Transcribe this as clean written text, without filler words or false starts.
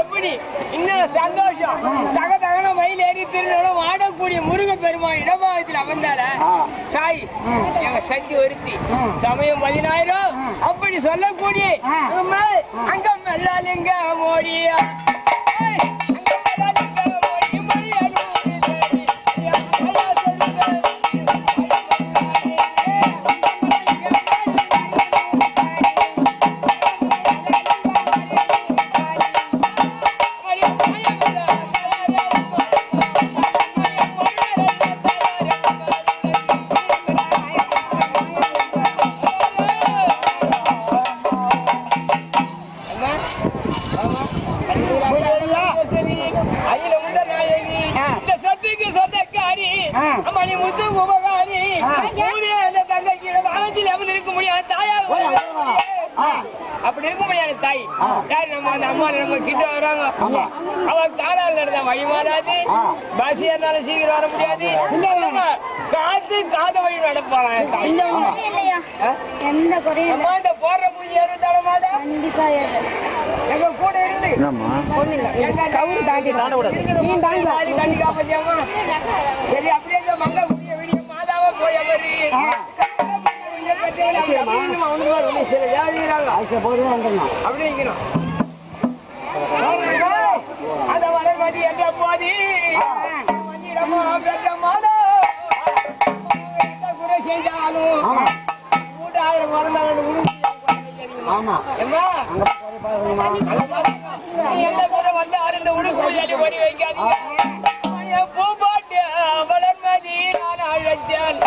எப்படி இன்னும் சந்தோஷம் தகதகன மயில் ஏறி திருநூலம் ஆடக்கூடிய முருக பெருமான் இடபாகத்தில் அமர்ந்தால சாய் எங்க சக்தி ஒருத்தி சமயம் 10,000 அப்படி சொல்லக்கூடிய அங்கம் எல்லாலிங்க மோடியா அப்படி இருக்க முடியாது தாய் நம்ம அந்த அம்மா நம்ம கிட்ட வராங்க அவன் காலால் நடந்த வழி மாறாது பஸ் ஏறினாலும் சீக்கிரம் வர முடியாது காத்து காத வழி நடப்பாங்க போடுற பூஜை ஏறும் மாதா எங்க கூட இருந்து கண்டி காப்பாத்தியாமா சரி அப்படியே மங்க பூஜை விடிய மாதாவா போய் அவரு அந்த வளர்மதி என்ற போதி குறை செய்தாலும் 3000 மறந்தாலும் வந்து அருந்த உடுக்கு ஓடி வைக்காதீங்க பூபாட்டு வளர்மதி நான் அழைச்சால்